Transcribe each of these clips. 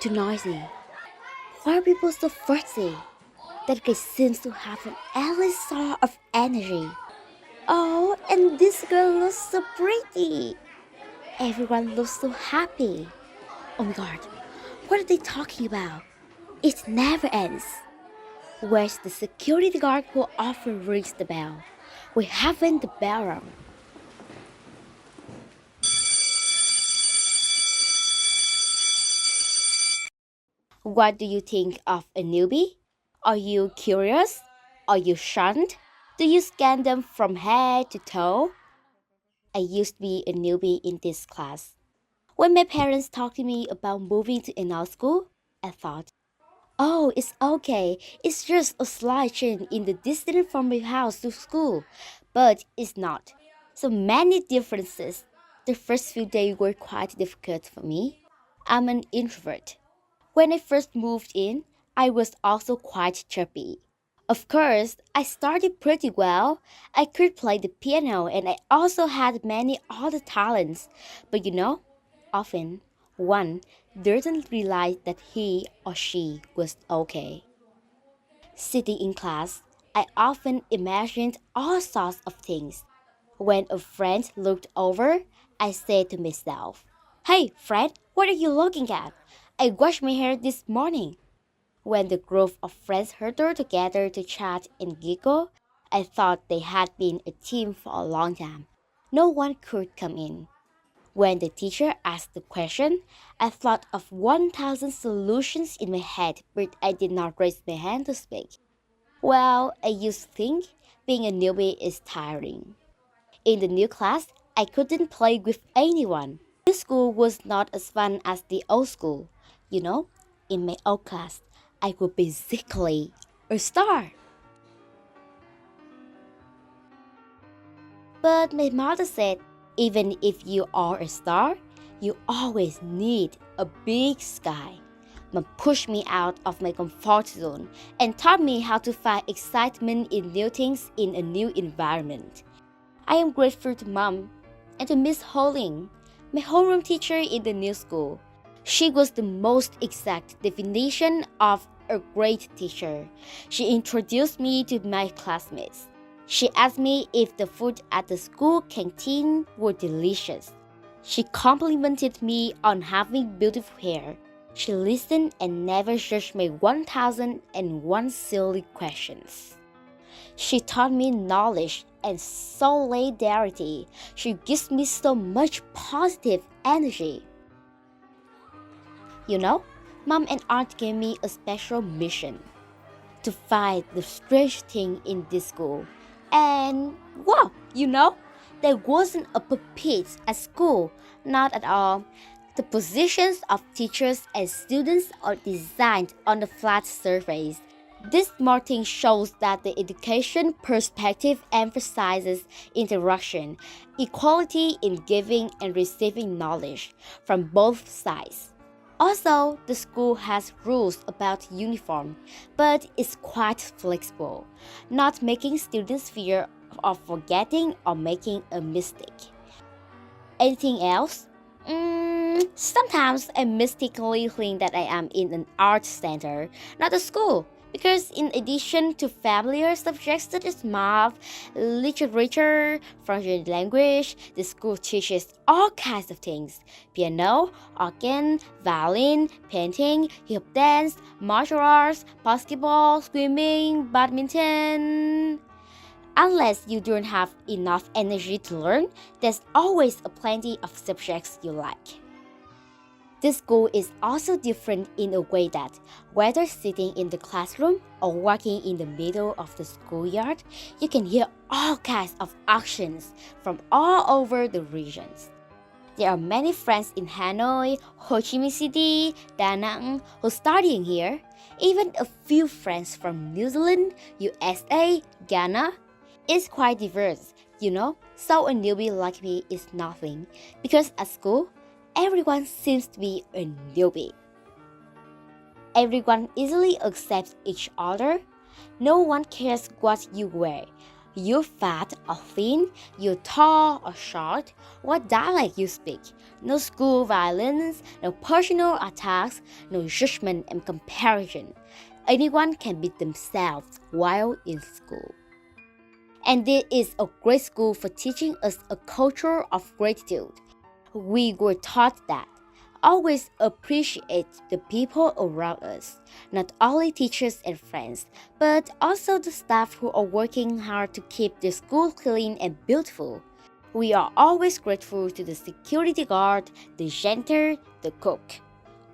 too noisy? Why are people so fussy? That guy seems to have an endless sort of energy. Oh, and this girl looks so pretty. Everyone looks so happy. Oh my god, what are they talking about? It never ends. Where's the security guard who often rings the bell? We haven't the bell rung. What do you think of a newbie? Are you curious? Are you shunned? Do you scan them from head to toe? I used to be a newbie in this class. When my parents talked to me about moving to another school, I thought, oh, it's okay. It's just a slight change in the distance from my house to school. But it's not. So many differences. The first few days were quite difficult for me. I'm an introvert. When I first moved in, I was also quite chirpy. Of course, I started pretty well. I could play the piano and I also had many other talents. But often one doesn't realize that he or she was okay. Sitting in class, I often imagined all sorts of things. When a friend looked over, I said to myself, "Hey, friend, what are you looking at? I washed my hair this morning." When the group of friends huddled together to chat and giggle, I thought they had been a team for a long time. No one could come in. When the teacher asked the question, I thought of 1,000 solutions in my head, but I did not raise my hand to speak. Well, I used to think being a newbie is tiring. In the new class, I couldn't play with anyone. The new school was not as fun as the old school. In my old class, I was basically a star. But my mother said, even if you are a star, you always need a big sky. Mom pushed me out of my comfort zone and taught me how to find excitement in new things in a new environment. I am grateful to Mom and to Miss Holing, my homeroom teacher in the new school. She was the most exact definition of a great teacher. She introduced me to my classmates. She asked me if the food at the school canteen were delicious. She complimented me on having beautiful hair. She listened and never judged my 1,001 silly questions. She taught me knowledge and solidarity. She gives me so much positive energy. Mom and Aunt gave me a special mission to find the strange thing in this school. And wow, there wasn't a pulpit at school, not at all. The positions of teachers and students are designed on a flat surface. This small thing shows that the education perspective emphasizes interaction, equality in giving and receiving knowledge from both sides. Also, the school has rules about uniform, but it's quite flexible, not making students fear of forgetting or making a mistake. Anything else? Sometimes I mistakenly think that I am in an art center, not a school. Because in addition to familiar subjects such as math, literature, French language, the school teaches all kinds of things: piano, organ, violin, painting, hip hop dance, martial arts, basketball, swimming, badminton. Unless you don't have enough energy to learn, there's always a plenty of subjects you like. This school is also different in a way that, whether sitting in the classroom or walking in the middle of the schoolyard, you can hear all kinds of actions from all over the regions. There are many friends in Hanoi, Ho Chi Minh City, Da Nang who are studying here, even a few friends from New Zealand, USA, Ghana. It's quite diverse, so a newbie like me is nothing, because at school, everyone seems to be a newbie. Everyone easily accepts each other. No one cares what you wear. you're fat or thin, you're tall or short, what dialect you speak. No school violence, no personal attacks, no judgment and comparison. Anyone can be themselves while in school. And this is a great school for teaching us a culture of gratitude. We were taught that always appreciate the people around us, not only teachers and friends, but also the staff who are working hard to keep the school clean and beautiful. We are always grateful to the security guard, the janitor, the cook.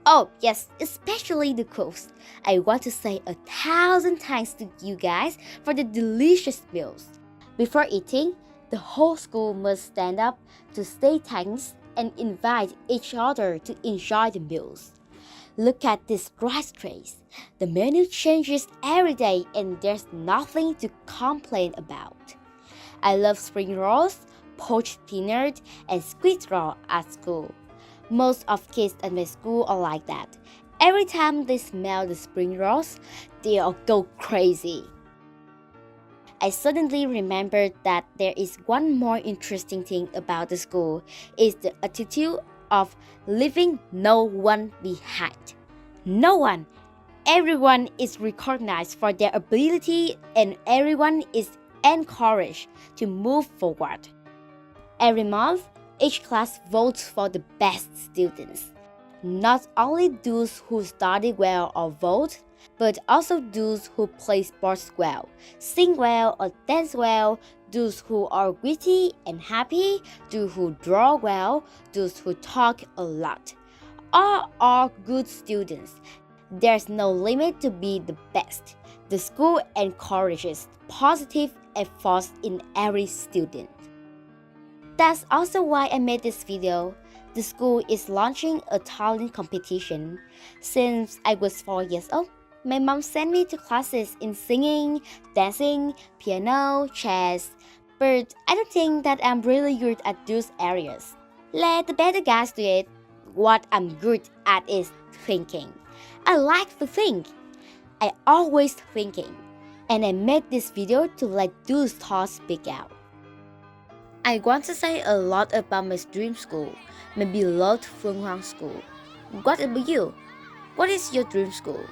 Oh, yes, especially the cooks. I want to say 1,000 thanks to you guys for the delicious meals. Before eating, the whole school must stand up to say thanks and invite each other to enjoy the meals. Look at this rice trays. The menu changes every day and there's nothing to complain about. I love spring rolls, poached peanut, and squid roll at school. Most of kids at my school are like that. Every time they smell the spring rolls, they all go crazy. I suddenly remembered that there is one more interesting thing about the school is the attitude of leaving no one behind. No one. Everyone is recognized for their ability and everyone is encouraged to move forward. Every month, each class votes for the best students. Not only those who study well or vote, but also those who play sports well, sing well or dance well, those who are witty and happy, those who draw well, those who talk a lot. All are good students. There's no limit to be the best. The school encourages positive efforts in every student. That's also why I made this video. The school is launching a talent competition. Since I was 4 years old, my mom sent me to classes in singing, dancing, piano, chess, but I don't think that I'm really good at those areas. Let the better guys do it. What I'm good at is thinking. I like to think. I always thinking. And I made this video to let those thoughts speak out. I want to say a lot about my dream school, my beloved Phương Hoàng School. What about you? What is your dream school?